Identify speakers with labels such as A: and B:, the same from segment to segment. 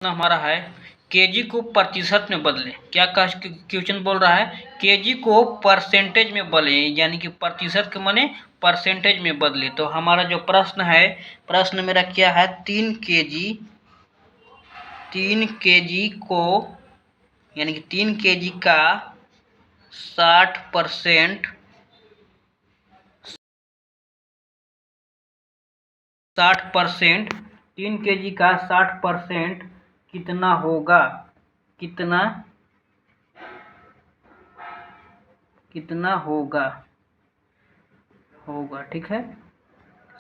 A: हमारा है केजी को प्रतिशत में बदले। क्या क्वेश्चन बोल रहा है? केजी को परसेंटेज में बदले, यानी कि प्रतिशत के माने परसेंटेज में बदले। तो हमारा जो प्रश्न है, प्रश्न मेरा क्या है, 3 केजी को, यानी कि 3 केजी का 60% 3 केजी का 60% कितना होगा? कितना होगा? ठीक है,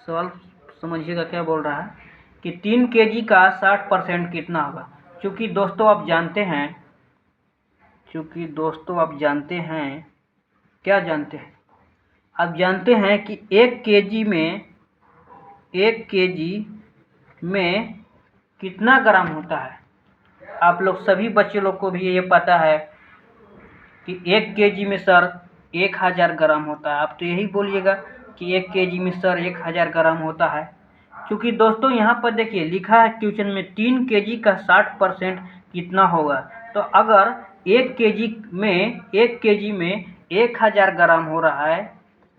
A: सवाल समझिएगा क्या बोल रहा है कि 3 केजी का 60% कितना होगा। चूँकि दोस्तों आप जानते हैं, क्या जानते हैं? आप जानते हैं कि 1 केजी में कितना ग्राम होता है। आप लोग सभी बच्चे लोग को भी ये पता है कि 1 केजी में सर 1000 ग्राम होता है। आप तो यही बोलिएगा कि 1 केजी में सर 1000 ग्राम होता है। क्योंकि दोस्तों यहाँ पर देखिए लिखा है क्वेश्चन में 3 केजी का 60% कितना होगा। तो अगर 1 केजी में 1000 ग्राम हो रहा है,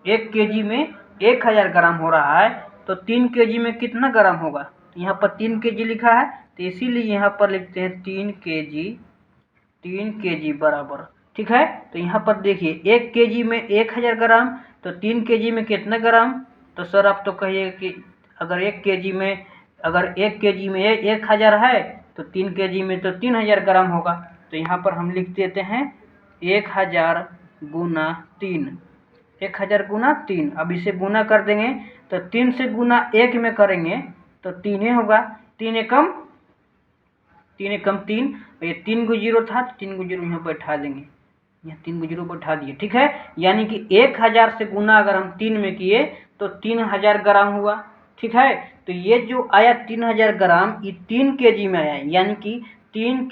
A: 1 केजी में 1000 ग्राम हो रहा है, तो 3 केजी में कितना ग्राम होगा? यहाँ पर 3 केजी लिखा है, तो इसीलिए यहाँ पर लिखते हैं 3 केजी बराबर। ठीक है, तो यहाँ पर देखिए 1 केजी में 1000 ग्राम, तो 3 केजी में कितना ग्राम? तो सर आप तो कहिए कि अगर 1 केजी में 1000 है, तो 3 केजी में तो 3000 ग्राम होगा। तो यहाँ पर हम लिख देते हैं 1000 गुना 3, 1000 गुना 3। अब इसे गुना कर देंगे, तो 3 से गुना 1 में करेंगे तो 3 होगा। 3 एकम 3, ये 3 को 0 था, तो 3 को 0 यहाँ बैठा देंगे, यहाँ 3 को 0 बैठा दिए। ठीक है, यानी कि 1000 से गुना अगर हम 3 में किए तो 3000 ग्राम हुआ। ठीक है, तो ये जो आया 3000 ग्राम, ये 3 केजी में आया, यानी कि 3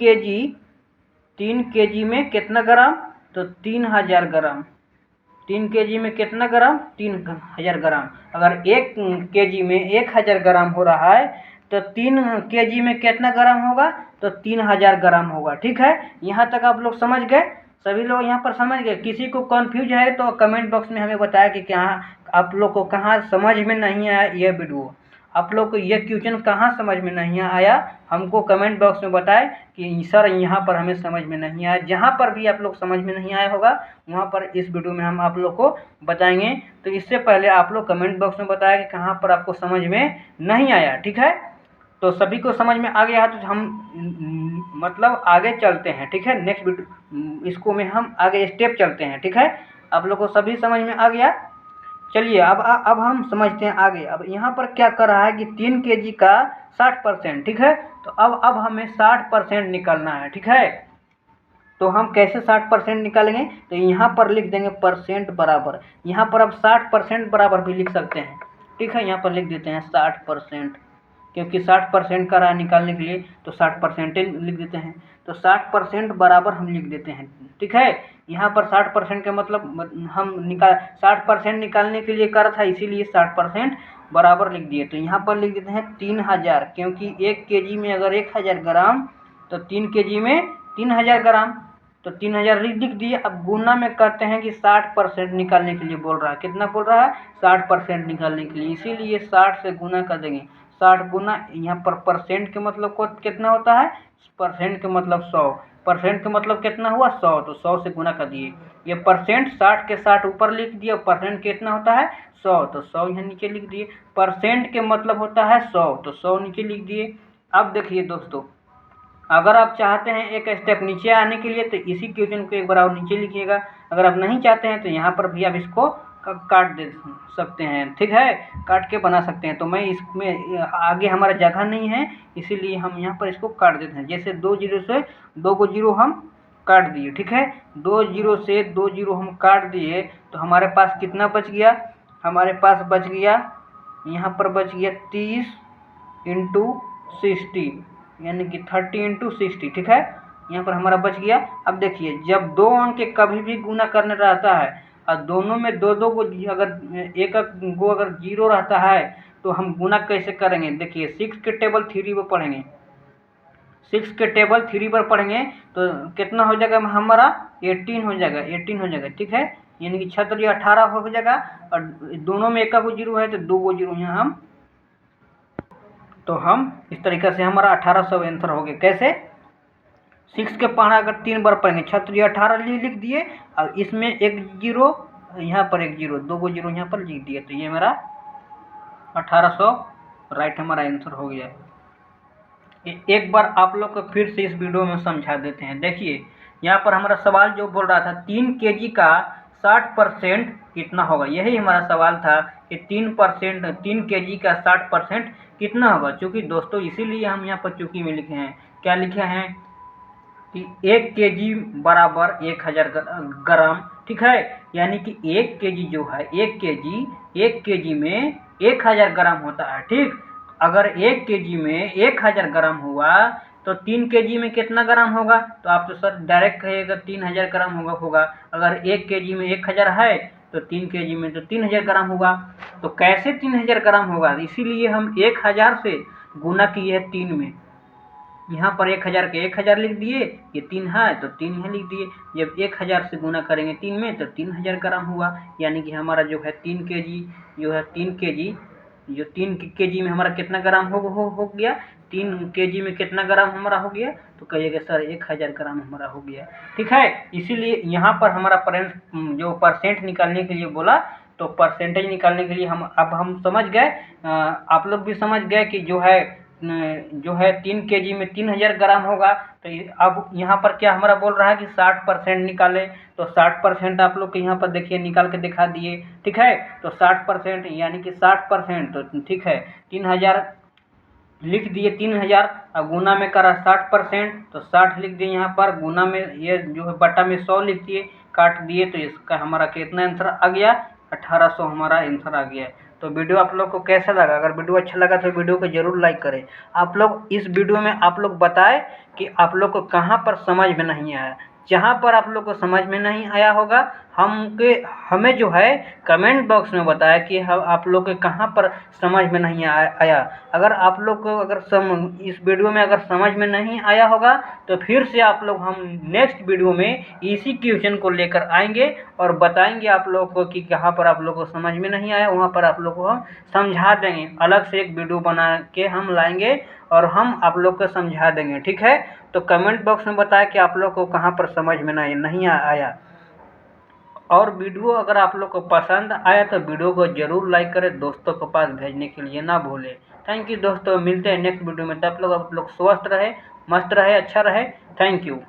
A: केजी में कितना ग्राम? तो 3000 ग्राम। 3 केजी में कितना ग्राम? 3000 ग्राम। अगर 1 केजी में 1000 ग्राम हो रहा है, तो 3 केजी में कितना ग्राम होगा? तो 3000 ग्राम होगा। ठीक है, यहाँ तक आप लोग समझ गए? सभी लोग यहाँ पर समझ गए? किसी को कन्फ्यूज है तो कमेंट बॉक्स में हमें बताया कि क्या आप लोग को कहाँ समझ में नहीं आया यह वीडियो, आप लोग को यह क्वेश्चन कहाँ समझ में नहीं आया, हमको कमेंट बॉक्स में बताएं कि सर यहाँ पर हमें समझ में नहीं आया। जहाँ पर भी आप लोग समझ में नहीं आया होगा, वहाँ पर इस वीडियो में हम आप लोग को बताएंगे। तो इससे पहले आप लोग कमेंट बॉक्स में बताएं कि कहाँ पर आपको समझ में नहीं आया। ठीक है, तो सभी को समझ में आ गया है, तो हम मतलब आगे चलते हैं। ठीक है, नेक्स्ट वीडियो इसको में हम आगे स्टेप चलते हैं। ठीक है, आप लोग को सभी समझ में आ गया? चलिए अब हम समझते हैं आगे। अब यहाँ पर क्या कर रहा है कि 3 केजी का 60%। ठीक है, तो अब हमें 60% निकालना है। ठीक है, तो हम कैसे 60% निकालेंगे? तो यहाँ पर लिख देंगे परसेंट बराबर, यहाँ पर अब 60% बराबर भी लिख सकते हैं। ठीक है, यहाँ पर लिख देते हैं 60%, क्योंकि 60% का रहा निकालने के लिए, तो 60% लिख देते हैं। तो 60% बराबर हम लिख देते हैं। ठीक है, यहाँ पर 60% का मतलब हम 60% निकालने के लिए कर था, इसीलिए 60% बराबर लिख दिए। तो यहाँ पर लिख देते हैं 3000, क्योंकि 1 केजी में अगर 1000 ग्राम, तो 3 केजी में 3000 ग्राम, तो 3000 लिख दिए। अब गुना में करते हैं कि 60% निकालने के लिए बोल रहा है। कितना बोल रहा है? 60% निकालने के लिए, इसीलिए 60 से गुना कर देंगे। 60 गुना, यहाँ पर परसेंट के मतलब को कितना होता है? परसेंट के मतलब 100, परसेंट के मतलब कितना हुआ? 100, तो 100 से गुना कर दिए। ये परसेंट 60 के 60 ऊपर लिख दिया, परसेंट कितना होता है? 100, तो 100 यहाँ नीचे लिख दिए। परसेंट के मतलब होता है 100, तो 100 नीचे लिख दिए। अब देखिए दोस्तों, अगर आप चाहते हैं एक स्टेप नीचे आने के लिए, तो इसी क्वेश्चन को एक बार और नीचे लिखिएगा। अगर आप नहीं चाहते हैं तो यहाँ पर भी आप इसको काट दे सकते हैं। ठीक है, काट के बना सकते हैं। तो मैं इसमें आगे हमारा जगह नहीं है, इसीलिए हम यहाँ पर इसको काट देते हैं। जैसे 2 जीरो से 2 को 0 हम काट दिए। ठीक है, 2 जीरो से 2 जीरो हम काट दिए, तो हमारे पास कितना बच गया? हमारे पास बच गया, यहाँ पर बच गया 30 × 60, यानी कि 30 × 60। ठीक है, यहाँ पर हमारा बच गया। अब देखिए, जब 2 अंक के कभी भी गुना करने रहता है और दोनों में 2 को अगर एक को अगर 0 रहता है, तो हम गुना कैसे करेंगे? देखिए 6 के टेबल 3 में पढ़ेंगे। 6 के टेबल 3 पर पढ़ेंगे तो कितना हो जाएगा हमारा 18 हो जाएगा, 18 हो जाएगा। ठीक है, यानी कि 6 3 18 हो जाएगा और दोनों में एक को जीरो है तो 2 को जीरो यहाँ हम इस तरीके से हमारा 1800 आंसर हो गया। कैसे 6 के पढ़ा अगर 3 बार पढ़ेंगे 6 3 18 लिख दिए और इसमें एक जीरो यहाँ पर एक जीरो 2 को जीरो यहाँ पर लिख दिए तो ये मेरा 1800 राइट हमारा आंसर हो गया। एक बार आप लोग को फिर से इस वीडियो में समझा देते हैं। देखिए यहाँ पर हमारा सवाल जो बोल रहा था 3 केजी का 60% कितना होगा, यही हमारा सवाल था कि 3 केजी का 60% कितना होगा। चूँकि दोस्तों इसीलिए हम यहाँ पर चूँकि में लिखे हैं, क्या लिखे हैं कि 1 केजी बराबर 1000 ग्राम। ठीक है, यानी कि 1 केजी जो है 1 केजी में 1000 ग्राम होता है। ठीक, अगर 1 केजी में 1000 ग्राम हुआ तो 3 केजी में कितना ग्राम होगा, तो आप तो सर डायरेक्ट कहिएगा 3000 ग्राम होगा। अगर 1 केजी में 1000 है तो 3 केजी में तो 3000 ग्राम होगा। तो कैसे 3000 ग्राम होगा, इसीलिए हम 1000 से गुना किए हैं 3 में। यहाँ पर 1000 के 1000 लिख दिए, ये 3 है तो 3 यहाँ लिख दिए। जब 1000 से गुना करेंगे 3 में तो 3000 ग्राम हुआ। यानी कि हमारा जो है 3 केजी जो है 3 केजी में हमारा कितना ग्राम हो गया, 3 केजी में कितना ग्राम हमारा हो गया, तो कहिएगा सर 1000 ग्राम हमारा हो गया। ठीक है, इसीलिए यहाँ पर हमारा परसेंट निकालने के लिए बोला, तो परसेंटेज निकालने के लिए हम समझ गए, आप लोग भी समझ गए कि जो है 3 केजी में 3000 ग्राम होगा। तो अब यहाँ पर क्या हमारा बोल रहा है कि 60% निकाले, तो 60% आप लोग के यहाँ पर देखिए निकाल के दिखा दिए। ठीक है, तो 60% यानी कि 60%, तो ठीक है 3000 लिख दिए, 3000 और गुना में करा 60%, तो 60 लिख दिए यहाँ पर, गुना में ये जो है बटा में 100 लिख दिए, काट दिए, तो इसका हमारा कितना आंसर आ गया, 1800 हमारा आंसर आ गया। तो वीडियो आप लोग को कैसा लगा, अगर वीडियो अच्छा लगा तो वीडियो को जरूर लाइक करें। आप लोग इस वीडियो में आप लोग बताएं कि आप लोग को कहाँ पर समझ में नहीं आया। जहाँ पर आप लोग को समझ में नहीं आया होगा हमें जो है कमेंट बॉक्स में बताया कि आप लोग के कहाँ पर समझ में नहीं आया। अगर आप लोग को इस वीडियो में अगर समझ में नहीं आया होगा तो फिर से आप लोग हम नेक्स्ट वीडियो में इसी क्वेश्चन को लेकर आएंगे और बताएंगे आप लोग को कि कहाँ पर आप लोग को समझ में नहीं आया, वहाँ पर आप लोग को हम समझा देंगे। अलग से एक वीडियो बना के हम लाएंगे और हम आप लोग को समझा देंगे। ठीक है, तो कमेंट बॉक्स में बताएं कि आप लोग को कहाँ पर समझ में नहीं आया। और वीडियो अगर आप लोग को पसंद आया तो वीडियो को जरूर लाइक करें, दोस्तों के पास भेजने के लिए ना भूलें। थैंक यू दोस्तों, मिलते हैं नेक्स्ट वीडियो में। तब आप लोग स्वस्थ रहे, मस्त रहे, अच्छा रहे। Thank you.